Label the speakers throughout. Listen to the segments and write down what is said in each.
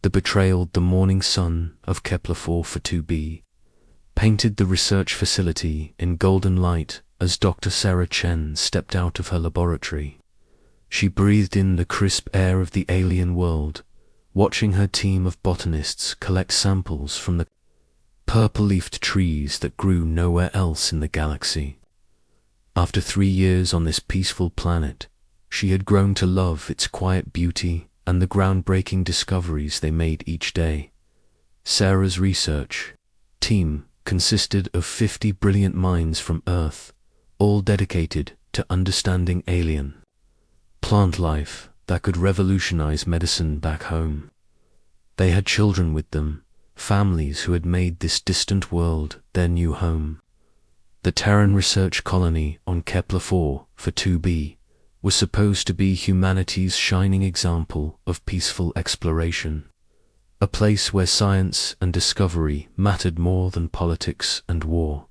Speaker 1: The betrayal, the morning sun of Kepler-4 for 2b, painted the research facility in golden light as Dr. Sarah Chen stepped out of her laboratory. She breathed in the crisp air of the alien world, watching her team of botanists collect samples from the purple-leafed trees that grew nowhere else in the galaxy. After 3 years on this peaceful planet, she had grown to love its quiet beauty and the groundbreaking discoveries they made each day. Sarah's research team consisted of 50 brilliant minds from Earth, all dedicated to understanding alien plant life that could revolutionize medicine back home. They had children with them, families who had made this distant world their new home. The Terran research colony on Kepler-4 for 2b was supposed to be humanity's shining example of peaceful exploration, a place where science and discovery mattered more than politics and war.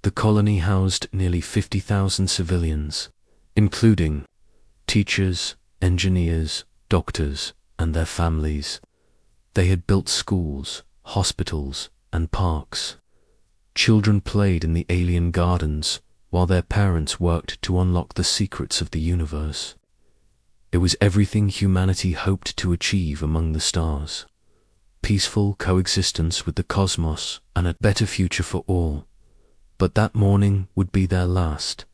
Speaker 1: The colony housed nearly 50,000 civilians, including teachers, engineers, doctors, and their families. They had built schools, hospitals, and parks. Children played in the alien gardens while their parents worked to unlock the secrets of the universe. It was everything humanity hoped to achieve among the stars. Peaceful coexistence with the cosmos and a better future for all. But that morning would be their last.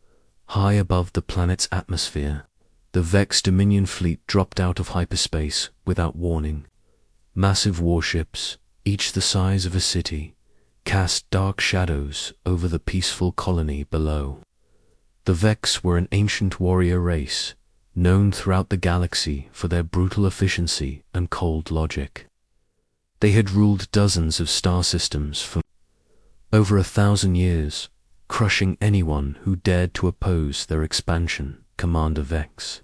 Speaker 1: High above the planet's atmosphere, the Vex Dominion fleet dropped out of hyperspace without warning. Massive warships, each the size of a city, cast dark shadows over the peaceful colony below. The Vex were an ancient warrior race, known throughout the galaxy for their brutal efficiency and cold logic. They had ruled dozens of star systems for over 1,000 years, crushing anyone who dared to oppose their expansion. Commander Vex,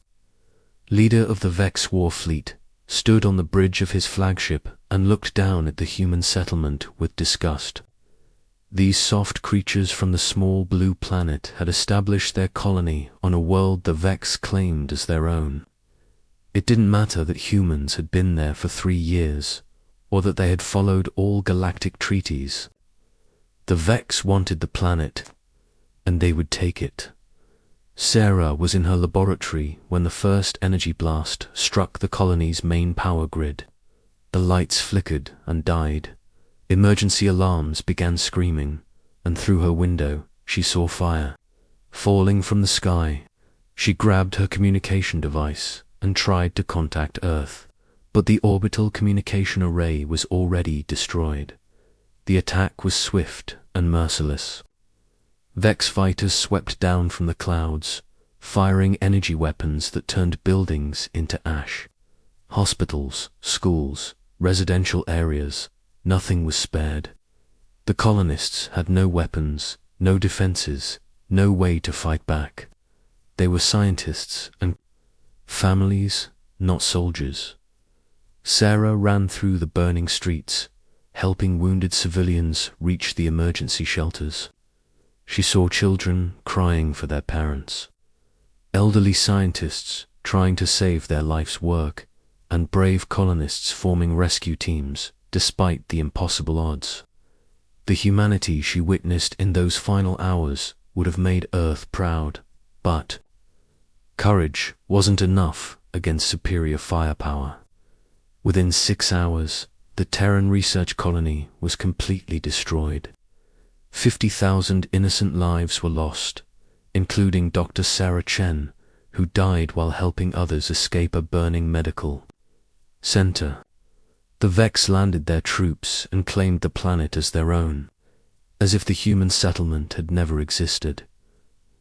Speaker 1: leader of the Vex war fleet, stood on the bridge of his flagship and looked down at the human settlement with disgust. These soft creatures from the small blue planet had established their colony on a world the Vex claimed as their own. It didn't matter that humans had been there for 3 years, or that they had followed all galactic treaties. The Vex wanted the planet, and they would take it. Sarah was in her laboratory when the first energy blast struck the colony's main power grid. The lights flickered and died. Emergency alarms began screaming, and through her window she saw fire falling from the sky. She grabbed her communication device and tried to contact Earth, but the orbital communication array was already destroyed. The attack was swift and merciless. Vex fighters swept down from the clouds, firing energy weapons that turned buildings into ash. Hospitals, schools, residential areas, nothing was spared. The colonists had no weapons, no defenses, no way to fight back. They were scientists and families, not soldiers. Sarah ran through the burning streets, helping wounded civilians reach the emergency shelters. She saw children crying for their parents, elderly scientists trying to save their life's work, and brave colonists forming rescue teams despite the impossible odds. The humanity she witnessed in those final hours would have made Earth proud, but courage wasn't enough against superior firepower. Within 6 hours, the Terran research colony was completely destroyed. 50,000 innocent lives were lost, including Dr. Sarah Chen, who died while helping others escape a burning medical center. The Vex landed their troops and claimed the planet as their own, as if the human settlement had never existed.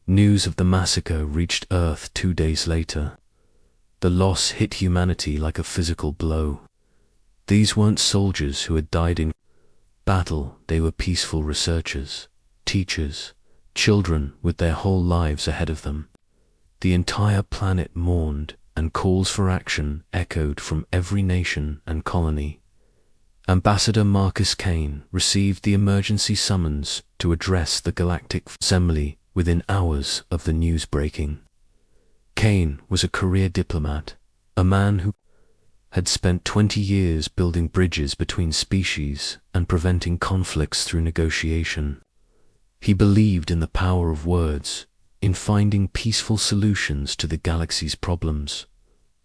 Speaker 1: News of the massacre reached Earth 2 days later. The loss hit humanity like a physical blow. These weren't soldiers who had died in battle, they were peaceful researchers, teachers, children with their whole lives ahead of them. The entire planet mourned, and calls for action echoed from every nation and colony. Ambassador Marcus Kane received the emergency summons to address the Galactic Assembly within hours of the news breaking. Kane was a career diplomat, a man who had spent 20 years building bridges between species and preventing conflicts through negotiation. He believed in the power of words, in finding peaceful solutions to the galaxy's problems.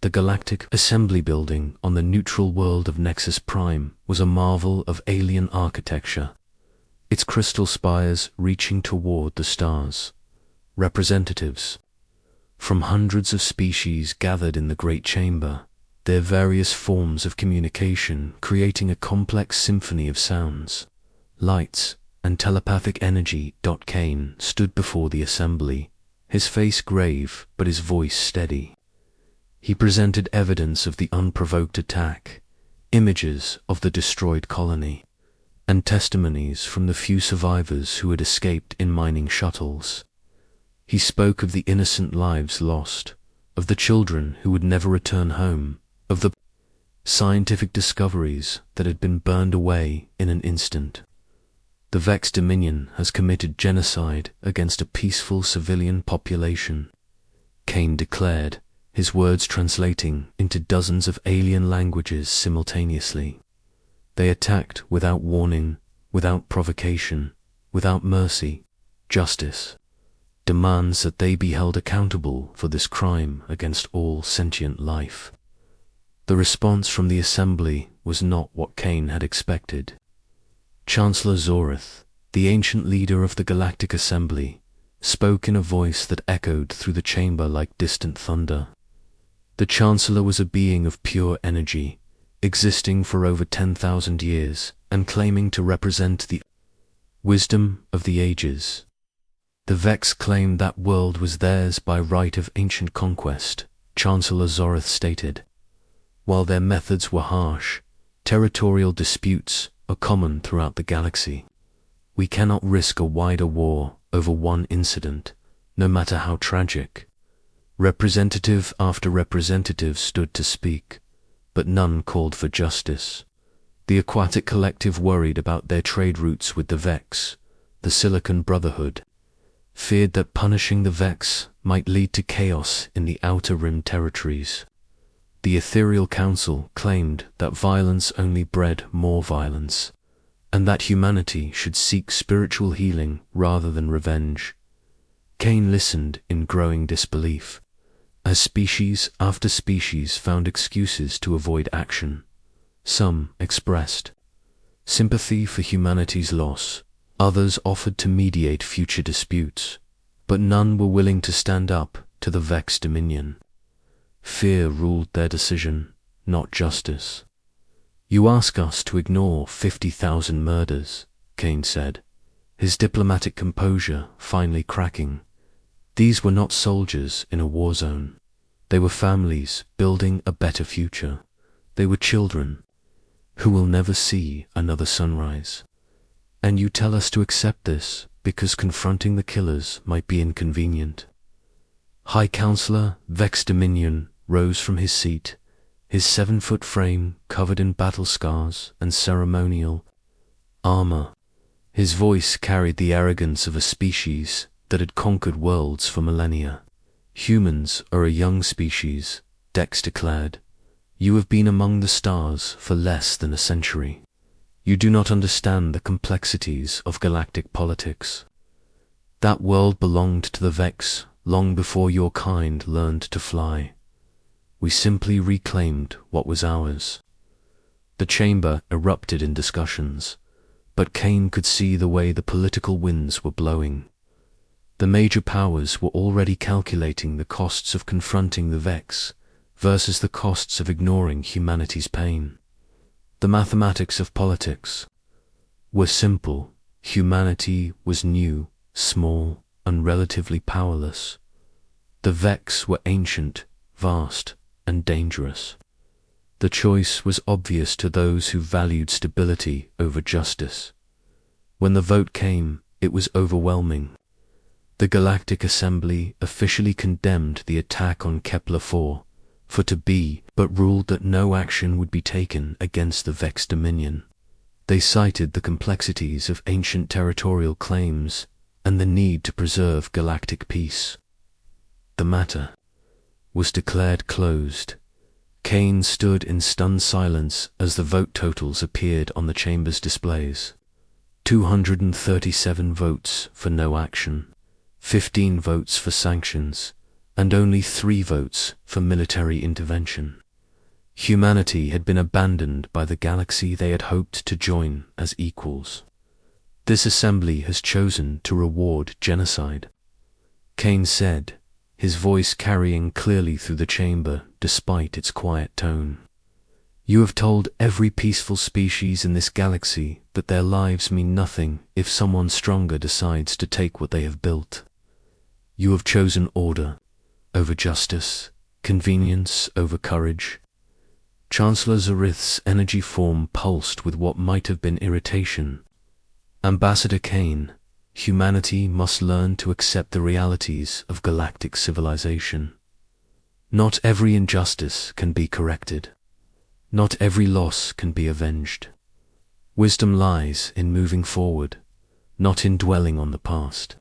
Speaker 1: The Galactic Assembly Building on the neutral world of Nexus Prime was a marvel of alien architecture, its crystal spires reaching toward the stars. Representatives from hundreds of species gathered in the Great Chamber, their various forms of communication creating a complex symphony of sounds, lights, and telepathic energy. Kane stood before the assembly, his face grave but his voice steady. He presented evidence of the unprovoked attack, images of the destroyed colony, and testimonies from the few survivors who had escaped in mining shuttles. He spoke of the innocent lives lost, of the children who would never return home, of the scientific discoveries that had been burned away in an instant. The Vex Dominion has committed genocide against a peaceful civilian population, Kane declared, his words translating into dozens of alien languages simultaneously. They attacked without warning, without provocation, without mercy. Justice demands that they be held accountable for this crime against all sentient life. The response from the assembly was not what Kane had expected. Chancellor Zorith, the ancient leader of the Galactic Assembly, spoke in a voice that echoed through the chamber like distant thunder. The Chancellor was a being of pure energy, existing for over 10,000 years and claiming to represent the wisdom of the ages. The Vex claimed that world was theirs by right of ancient conquest, Chancellor Zorith stated. While their methods were harsh, territorial disputes are common throughout the galaxy. We cannot risk a wider war over one incident, no matter how tragic. Representative after representative stood to speak, but none called for justice. The Aquatic Collective worried about their trade routes with the Vex. The Silicon Brotherhood feared that punishing the Vex might lead to chaos in the Outer Rim territories. The Ethereal Council claimed that violence only bred more violence, and that humanity should seek spiritual healing rather than revenge. Kane listened in growing disbelief, as species after species found excuses to avoid action. Some expressed sympathy for humanity's loss, others offered to mediate future disputes, but none were willing to stand up to the Vex Dominion. Fear ruled their decision, not justice. You ask us to ignore 50,000 murders, Kane said, his diplomatic composure finally cracking. These were not soldiers in a war zone. They were families building a better future. They were children who will never see another sunrise. And you tell us to accept this because confronting the killers might be inconvenient. High Counselor Vex Dominion rose from his seat, his 7-foot frame covered in battle scars and ceremonial armor. His voice carried the arrogance of a species that had conquered worlds for millennia. Humans are a young species, Dex declared. You have been among the stars for less than a century. You do not understand the complexities of galactic politics. That world belonged to the Vex long before your kind learned to fly. We simply reclaimed what was ours. The chamber erupted in discussions, but Kane could see the way the political winds were blowing. The major powers were already calculating the costs of confronting the Vex versus the costs of ignoring humanity's pain. The mathematics of politics were simple. Humanity was new, small, and relatively powerless. The Vex were ancient, vast, and dangerous. The choice was obvious to those who valued stability over justice. When the vote came, it was overwhelming. The Galactic Assembly officially condemned the attack on Kepler-4 for to be, but ruled that no action would be taken against the Vex Dominion. They cited the complexities of ancient territorial claims and the need to preserve galactic peace. The matter was declared closed. Kane stood in stunned silence as the vote totals appeared on the chamber's displays. 237 votes for no action, 15 votes for sanctions, and only 3 votes for military intervention. Humanity had been abandoned by the galaxy they had hoped to join as equals. This assembly has chosen to reward genocide, Kane said, his voice carrying clearly through the chamber despite its quiet tone. You have told every peaceful species in this galaxy that their lives mean nothing if someone stronger decides to take what they have built. You have chosen order over justice, convenience over courage. Chancellor Zarith's energy form pulsed with what might have been irritation. Ambassador Kane, humanity must learn to accept the realities of galactic civilization. Not every injustice can be corrected. Not every loss can be avenged. Wisdom lies in moving forward, not in dwelling on the past.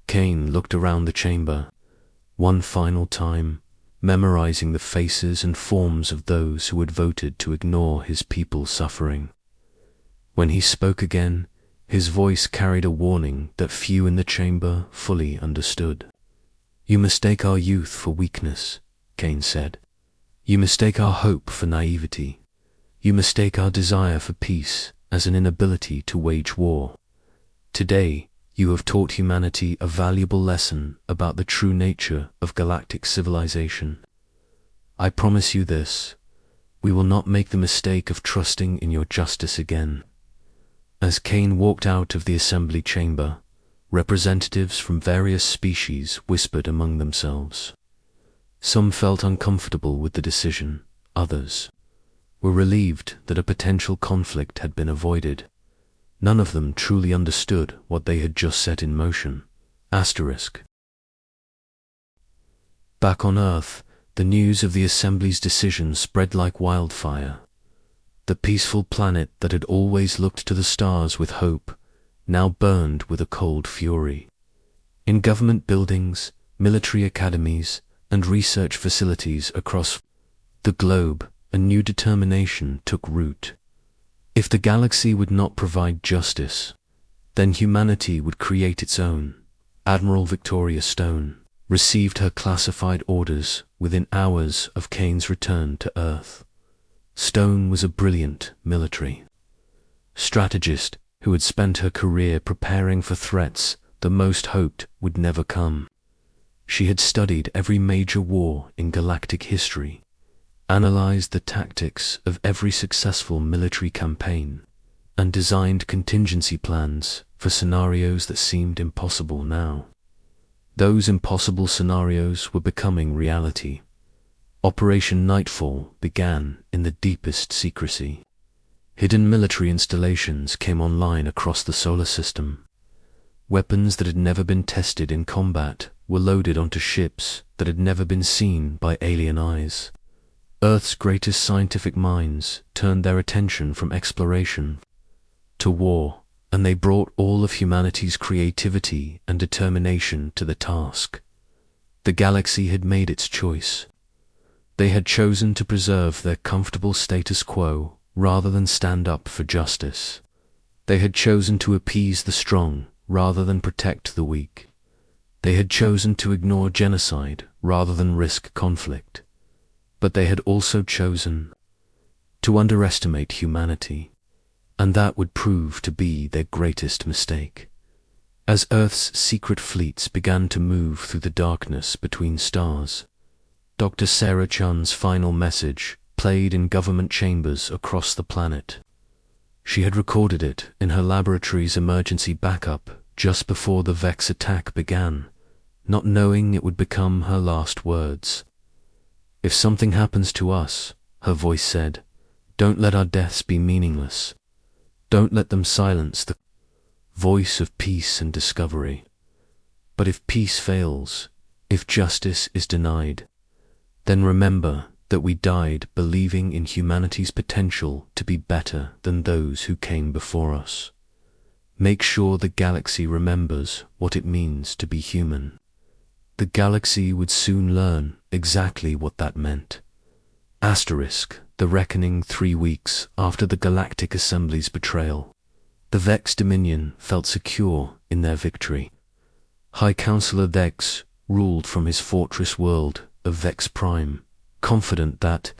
Speaker 1: Kane looked around the chamber, one final time, memorizing the faces and forms of those who had voted to ignore his people's suffering. When he spoke again, his voice carried a warning that few in the chamber fully understood. You mistake our youth for weakness, Kane said. You mistake our hope for naivety. You mistake our desire for peace as an inability to wage war. Today, you have taught humanity a valuable lesson about the true nature of galactic civilization. I promise you this, we will not make the mistake of trusting in your justice again. As Kane walked out of the assembly chamber, representatives from various species whispered among themselves. Some felt uncomfortable with the decision, others were relieved that a potential conflict had been avoided. None of them truly understood what they had just set in motion. Back on Earth, the news of the Assembly's decision spread like wildfire. The peaceful planet that had always looked to the stars with hope now burned with a cold fury. In government buildings, military academies, and research facilities across the globe, a new determination took root. If the galaxy would not provide justice, then humanity would create its own. Admiral Victoria Stone received her classified orders within hours of Kane's return to Earth. Stone was a brilliant military strategist who had spent her career preparing for threats that most hoped would never come. She had studied every major war in galactic history, analyzed the tactics of every successful military campaign, and designed contingency plans for scenarios that seemed impossible now. Those impossible scenarios were becoming reality. Operation Nightfall began in the deepest secrecy. Hidden military installations came online across the solar system. Weapons that had never been tested in combat were loaded onto ships that had never been seen by alien eyes. Earth's greatest scientific minds turned their attention from exploration to war, and they brought all of humanity's creativity and determination to the task. The galaxy had made its choice. They had chosen to preserve their comfortable status quo rather than stand up for justice. They had chosen to appease the strong rather than protect the weak. They had chosen to ignore genocide rather than risk conflict. But they had also chosen to underestimate humanity, and that would prove to be their greatest mistake. As Earth's secret fleets began to move through the darkness between stars, Dr. Sarah Chun's final message played in government chambers across the planet. She had recorded it in her laboratory's emergency backup just before the Vex attack began, not knowing it would become her last words. If something happens to us, her voice said, don't let our deaths be meaningless. Don't let them silence the voice of peace and discovery. But if peace fails, if justice is denied, then remember that we died believing in humanity's potential to be better than those who came before us. Make sure the galaxy remembers what it means to be human. The galaxy would soon learn exactly what that meant. The reckoning 3 weeks after the Galactic Assembly's betrayal. The Vex Dominion felt secure in their victory. High Counselor Vex ruled from his fortress world of Vex Prime, confident that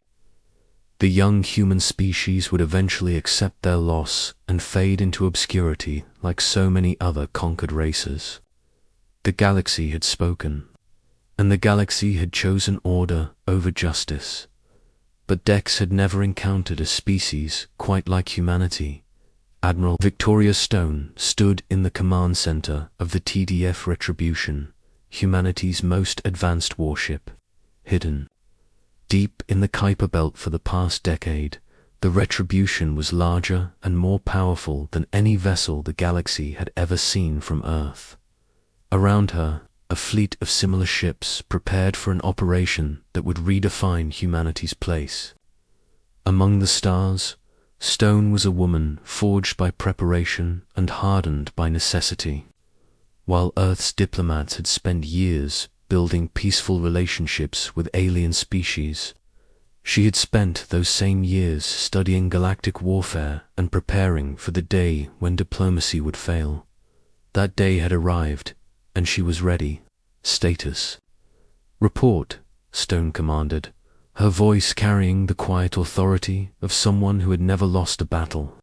Speaker 1: the young human species would eventually accept their loss and fade into obscurity like so many other conquered races. The galaxy had spoken, and the galaxy had chosen order over justice. But Dex had never encountered a species quite like humanity. Admiral Victoria Stone stood in the command center of the TDF Retribution, humanity's most advanced warship. Hidden deep in the Kuiper Belt for the past decade, the Retribution was larger and more powerful than any vessel the galaxy had ever seen from Earth. Around her, a fleet of similar ships prepared for an operation that would redefine humanity's place. Among the stars, Stone was a woman forged by preparation and hardened by necessity. While Earth's diplomats had spent years building peaceful relationships with alien species, she had spent those same years studying galactic warfare and preparing for the day when diplomacy would fail. That day had arrived, and she was ready. Status. Report, Stone commanded, her voice carrying the quiet authority of someone who had never lost a battle.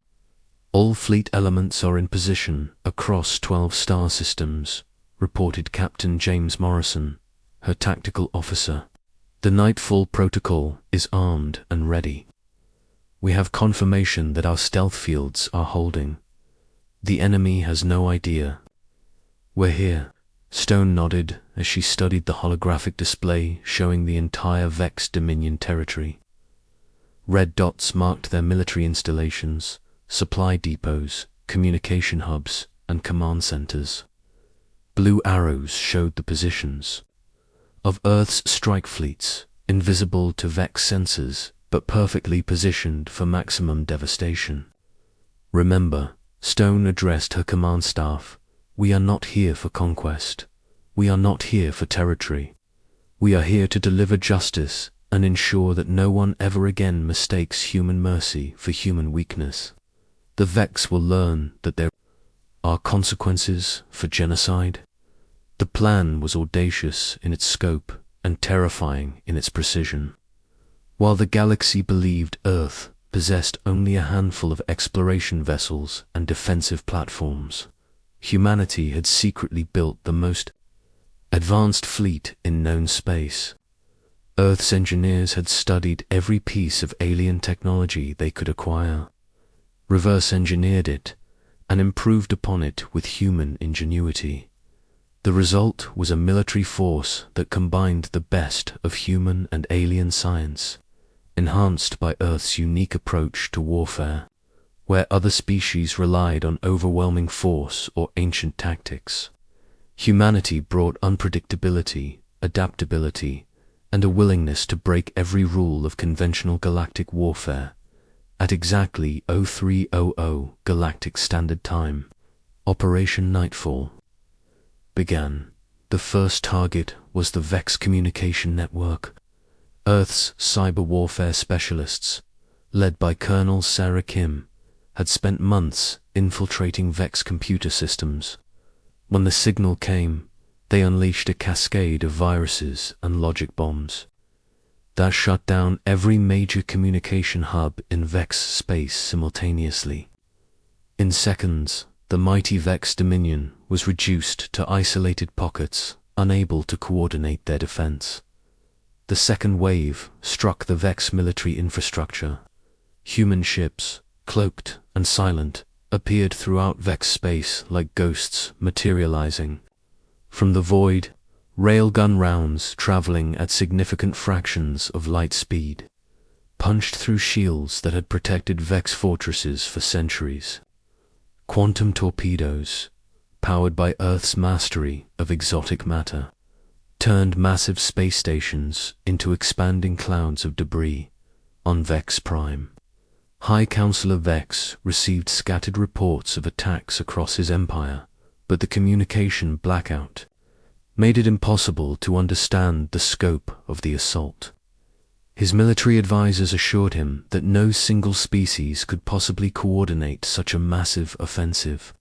Speaker 1: All fleet elements are in position across 12 star systems, reported Captain James Morrison, her tactical officer. The Nightfall Protocol is armed and ready. We have confirmation that our stealth fields are holding. The enemy has no idea. We're here. Stone nodded as she studied the holographic display showing the entire Vex Dominion territory. Red dots marked their military installations, supply depots, communication hubs, and command centers. Blue arrows showed the positions of Earth's strike fleets, invisible to Vex sensors, but perfectly positioned for maximum devastation. Remember, Stone addressed her command staff, we are not here for conquest. We are not here for territory. We are here to deliver justice and ensure that no one ever again mistakes human mercy for human weakness. The Vex will learn that there are consequences for genocide. The plan was audacious in its scope and terrifying in its precision. While the galaxy believed Earth possessed only a handful of exploration vessels and defensive platforms, humanity had secretly built the most advanced fleet in known space. Earth's engineers had studied every piece of alien technology they could acquire, reverse engineered it, and improved upon it with human ingenuity. The result was a military force that combined the best of human and alien science, enhanced by Earth's unique approach to warfare, where other species relied on overwhelming force or ancient tactics. Humanity brought unpredictability, adaptability, and a willingness to break every rule of conventional galactic warfare. At exactly 0300 Galactic Standard Time, Operation Nightfall began. The first target was the Vex Communication Network. Earth's cyber warfare specialists, led by Colonel Sarah Kim, had spent months infiltrating Vex computer systems. When the signal came, they unleashed a cascade of viruses and logic bombs that shut down every major communication hub in Vex space simultaneously. In seconds, the mighty Vex Dominion was reduced to isolated pockets, unable to coordinate their defense. The second wave struck the Vex military infrastructure. Human ships, cloaked and silent, appeared throughout Vex space like ghosts materializing. From the void, railgun rounds traveling at significant fractions of light speed punched through shields that had protected Vex fortresses for centuries. Quantum torpedoes, powered by Earth's mastery of exotic matter, turned massive space stations into expanding clouds of debris on Vex Prime. High Counselor Vex received scattered reports of attacks across his empire, but the communication blackout made it impossible to understand the scope of the assault. His military advisors assured him that no single species could possibly coordinate such a massive offensive,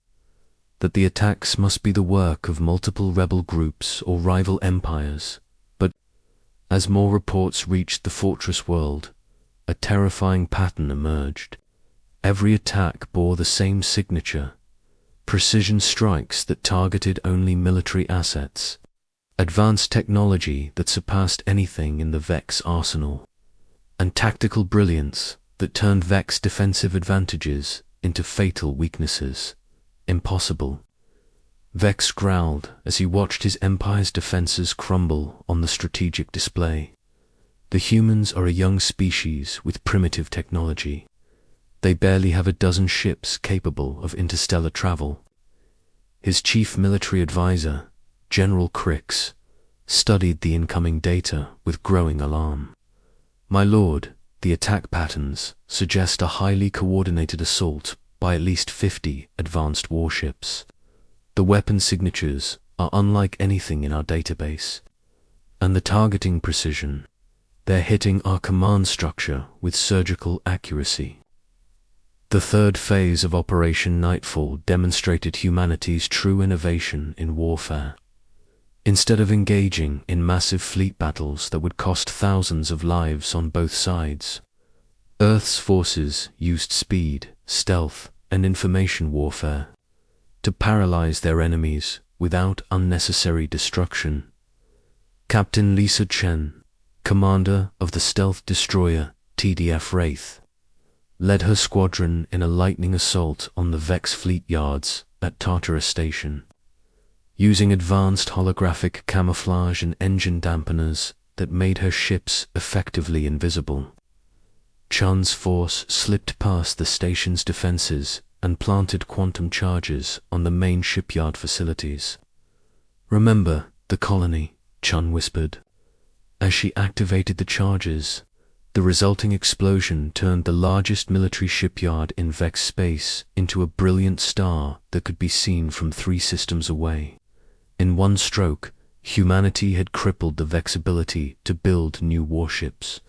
Speaker 1: that the attacks must be the work of multiple rebel groups or rival empires. But as more reports reached the fortress world, a terrifying pattern emerged. Every attack bore the same signature: precision strikes that targeted only military assets, advanced technology that surpassed anything in the Vex arsenal, and tactical brilliance that turned Vex defensive advantages into fatal weaknesses. Impossible. Vex growled as he watched his empire's defenses crumble on the strategic display. The humans are a young species with primitive technology. They barely have a dozen ships capable of interstellar travel. His chief military advisor, General Crix, studied the incoming data with growing alarm. "My lord, the attack patterns suggest a highly coordinated assault by at least 50 advanced warships. The weapon signatures are unlike anything in our database. And the targeting precision, they're hitting our command structure with surgical accuracy." The third phase of Operation Nightfall demonstrated humanity's true innovation in warfare. Instead of engaging in massive fleet battles that would cost thousands of lives on both sides, Earth's forces used speed, stealth, and information warfare to paralyze their enemies without unnecessary destruction. Captain Lisa Chen, commander of the stealth destroyer TDF Wraith, led her squadron in a lightning assault on the Vex fleet yards at Tartarus Station, using advanced holographic camouflage and engine dampeners that made her ships effectively invisible. Chun's force slipped past the station's defenses and planted quantum charges on the main shipyard facilities. "Remember the colony," Chun whispered. As she activated the charges, the resulting explosion turned the largest military shipyard in Vex space into a brilliant star that could be seen from 3 systems away. In one stroke, humanity had crippled the Vex ability to build new warships.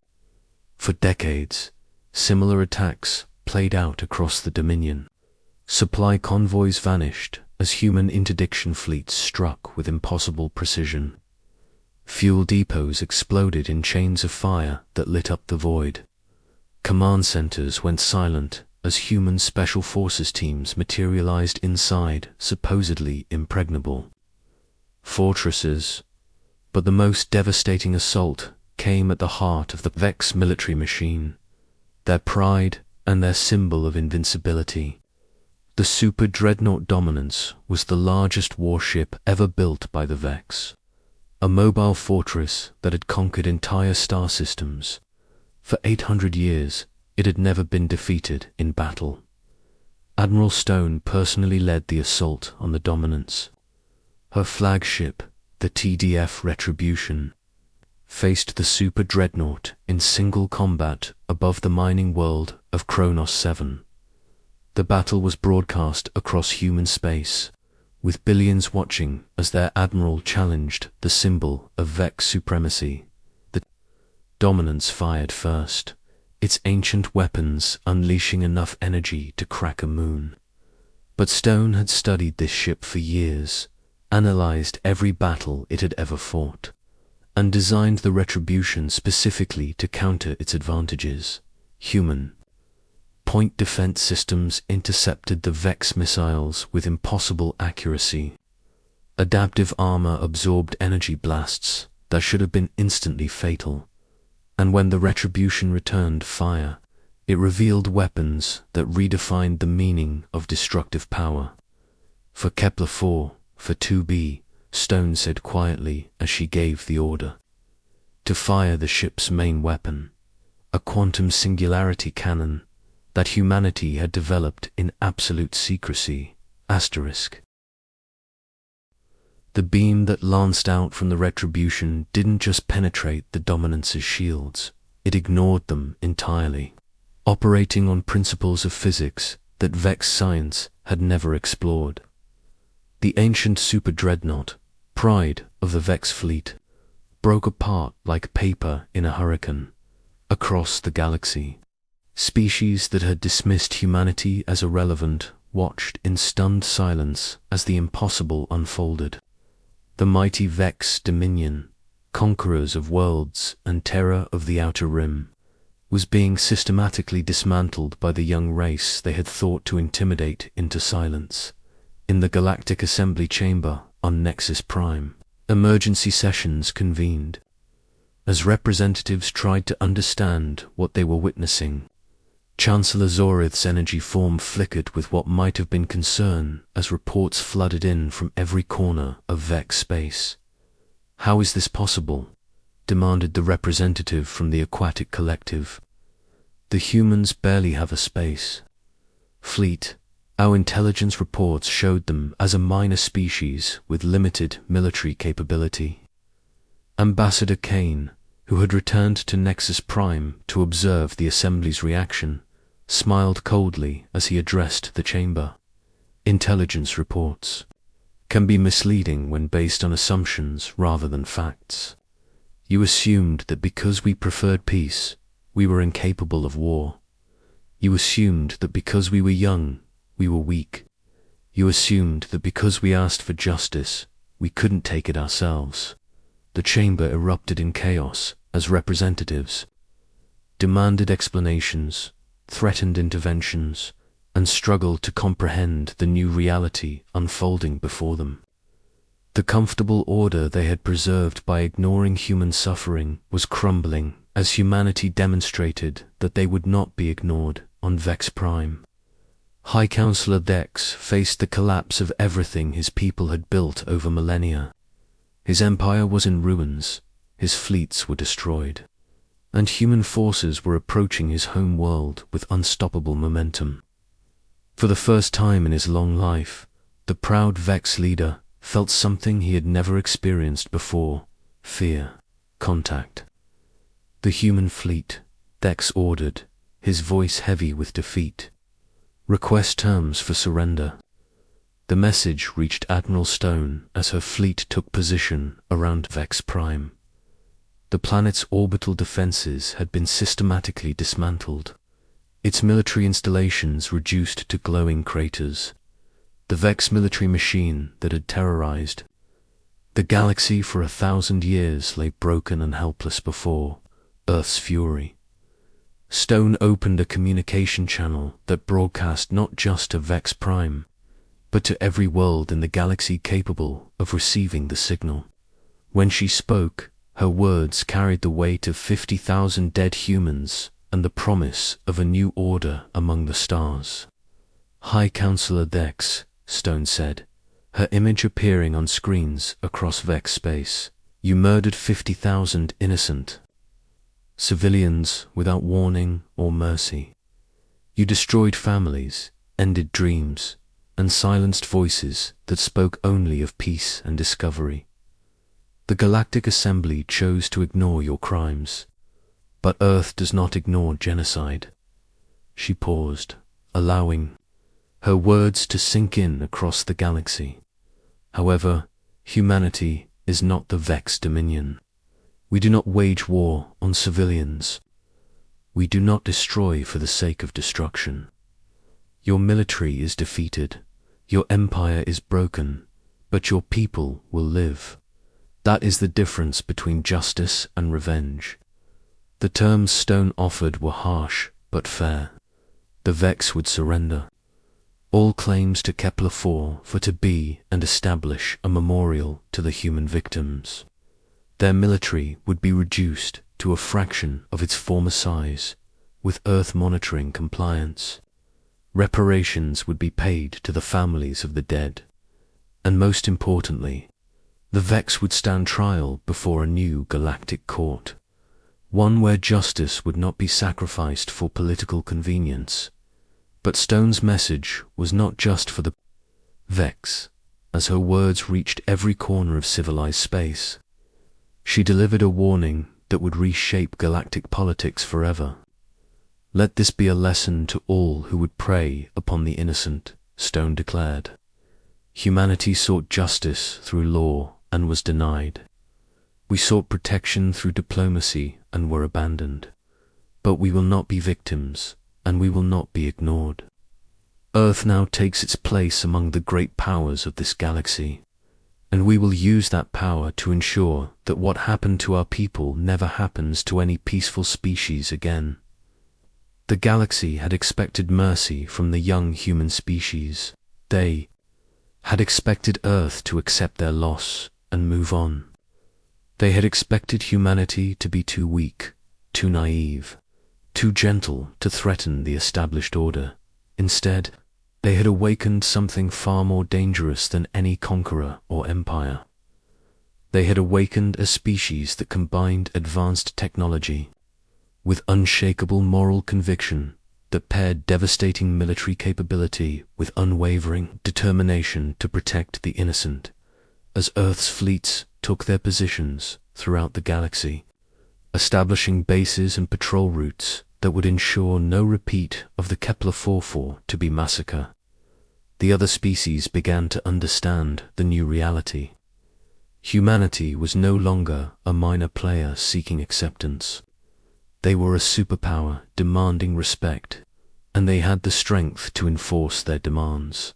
Speaker 1: For decades, similar attacks played out across the Dominion. Supply convoys vanished as human interdiction fleets struck with impossible precision. Fuel depots exploded in chains of fire that lit up the void. Command centers went silent as human special forces teams materialized inside supposedly impregnable fortresses. But the most devastating assault came at the heart of the Vex military machine, their pride and their symbol of invincibility. The Super Dreadnought Dominance was the largest warship ever built by the Vex, a mobile fortress that had conquered entire star systems. For 800 years, it had never been defeated in battle. Admiral Stone personally led the assault on the Dominance. Her flagship, the TDF Retribution, faced the Super Dreadnought in single combat above the mining world of Kronos 7. The battle was broadcast across human space, with billions watching as their admiral challenged the symbol of Vex supremacy. The Dominance fired first, its ancient weapons unleashing enough energy to crack a moon. But Stone had studied this ship for years, analyzed every battle it had ever fought, and designed the Retribution specifically to counter its advantages. Human point defense systems intercepted the Vex missiles with impossible accuracy. Adaptive armor absorbed energy blasts that should have been instantly fatal, and when the Retribution returned fire, it revealed weapons that redefined the meaning of destructive power. "For Kepler-4, for 2B, Stone said quietly as she gave the order. To fire the ship's main weapon, a quantum singularity cannon that humanity had developed in absolute secrecy. **. The beam that lanced out from the Retribution didn't just penetrate the Dominance's shields, it ignored them entirely, operating on principles of physics that Vex science had never explored. The ancient Super Dreadnought, pride of the Vex fleet, broke apart like paper in a hurricane, Across the galaxy, species that had dismissed humanity as irrelevant watched in stunned silence as the impossible unfolded. The mighty Vex Dominion, conquerors of worlds and terror of the Outer Rim, was being systematically dismantled by the young race they had thought to intimidate into silence. In the Galactic Assembly Chamber on Nexus Prime, emergency sessions convened. As representatives tried to understand what they were witnessing, Chancellor Zorith's energy form flickered with what might have been concern as reports flooded in from every corner of Vex space. "How is this possible?" demanded the representative from the Aquatic Collective. "The humans barely have a space fleet. Our intelligence reports showed them as a minor species with limited military capability." Ambassador Kane, who had returned to Nexus Prime to observe the Assembly's reaction, smiled coldly as he addressed the chamber. "Intelligence reports can be misleading when based on assumptions rather than facts. You assumed that because we preferred peace, we were incapable of war. You assumed that because we were young, we were weak. You assumed that because we asked for justice, we couldn't take it ourselves." The chamber erupted in chaos as representatives demanded explanations, threatened interventions, and struggled to comprehend the new reality unfolding before them. The comfortable order they had preserved by ignoring human suffering was crumbling as humanity demonstrated that they would not be ignored on Vex Prime. High Counselor Dex faced the collapse of everything his people had built over millennia. His empire was in ruins, his fleets were destroyed, and human forces were approaching his home world with unstoppable momentum. For the first time in his long life, the proud Vex leader felt something he had never experienced before: fear. "Contact the human fleet," Dex ordered, his voice heavy with defeat. "Request terms for surrender." The message reached Admiral Stone as her fleet took position around Vex Prime. The planet's orbital defenses had been systematically dismantled, its military installations reduced to glowing craters. The Vex military machine that had terrorized the galaxy for 1,000 years lay broken and helpless before Earth's fury. Stone opened a communication channel that broadcast not just to Vex Prime, but to every world in the galaxy capable of receiving the signal. When she spoke, her words carried the weight of 50,000 dead humans and the promise of a new order among the stars. "High Counselor Dex," Stone said, her image appearing on screens across Vex space, "you murdered 50,000 innocent civilians without warning or mercy. You destroyed families, ended dreams, and silenced voices that spoke only of peace and discovery. The Galactic Assembly chose to ignore your crimes, but Earth does not ignore genocide." She paused, allowing her words to sink in across the galaxy. "However, humanity is not the Vex Dominion. We do not wage war on civilians. We do not destroy for the sake of destruction. Your military is defeated, your empire is broken, but your people will live. That is the difference between justice and revenge." The terms Stone offered were harsh but fair. The Vex would surrender all claims to Kepler-4 for to be and establish a memorial to the human victims. Their military would be reduced to a fraction of its former size, with Earth monitoring compliance. Reparations would be paid to the families of the dead. And most importantly, the Vex would stand trial before a new galactic court, one where justice would not be sacrificed for political convenience. But Stone's message was not just for the Vex, as her words reached every corner of civilized space. She delivered a warning that would reshape galactic politics forever. "Let this be a lesson to all who would prey upon the innocent," Stone declared. "Humanity sought justice through law and was denied. We sought protection through diplomacy and were abandoned. But we will not be victims, and we will not be ignored. Earth now takes its place among the great powers of this galaxy, and we will use that power to ensure that what happened to our people never happens to any peaceful species again. The galaxy had expected mercy from the young human species. They had expected Earth to accept their loss and move on. They had expected humanity to be too weak, too naive, too gentle to threaten the established order. Instead, they had awakened something far more dangerous than any conqueror or empire. They had awakened a species that combined advanced technology with unshakable moral conviction, that paired devastating military capability with unwavering determination to protect the innocent, as Earth's fleets took their positions throughout the galaxy, establishing bases and patrol routes that would ensure no repeat of the Kepler-44 to be massacre. The other species began to understand the new reality. Humanity was no longer a minor player seeking acceptance. They were a superpower demanding respect, and they had the strength to enforce their demands.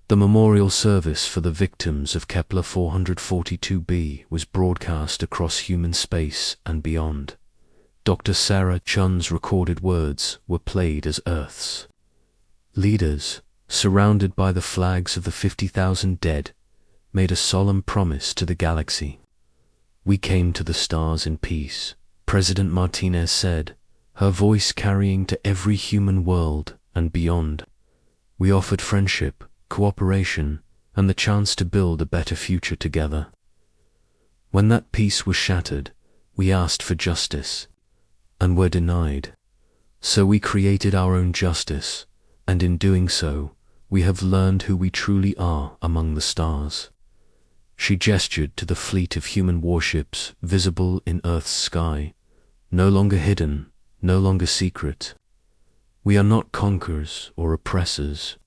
Speaker 1: The memorial service for the victims of Kepler 442b was broadcast across human space and beyond. Dr. Sarah Chun's recorded words were played as Earth's leaders, surrounded by the flags of the 50,000 dead, made a solemn promise to the galaxy. "We came to the stars in peace," President Martinez said, her voice carrying to every human world and beyond. "We offered friendship, cooperation, and the chance to build a better future together. When that peace was shattered, we asked for justice, and were denied. So we created our own justice, and in doing so, we have learned who we truly are among the stars." She gestured to the fleet of human warships visible in Earth's sky, no longer hidden, no longer secret. "We are not conquerors or oppressors,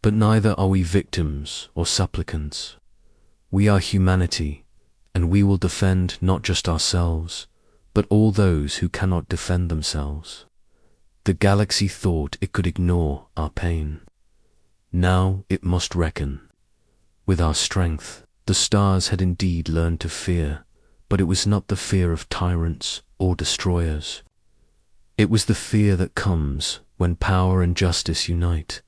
Speaker 1: but neither are we victims or supplicants. We are humanity, and we will defend not just ourselves, but all those who cannot defend themselves." The galaxy thought it could ignore our pain. Now it must reckon with our strength. The stars had indeed learned to fear, but it was not the fear of tyrants or destroyers. It was the fear that comes when power and justice unite,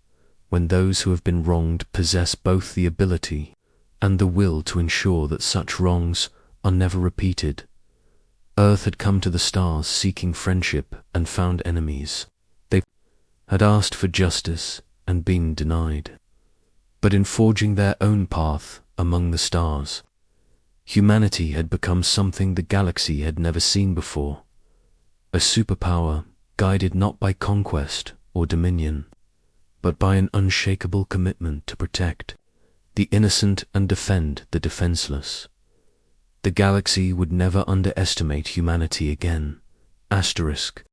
Speaker 1: when those who have been wronged possess both the ability and the will to ensure that such wrongs are never repeated. Earth had come to the stars seeking friendship and found enemies. They had asked for justice and been denied. But in forging their own path among the stars, humanity had become something the galaxy had never seen before. A superpower guided not by conquest or dominion, but by an unshakable commitment to protect the innocent and defend the defenseless. The galaxy would never underestimate humanity again. Asterisk.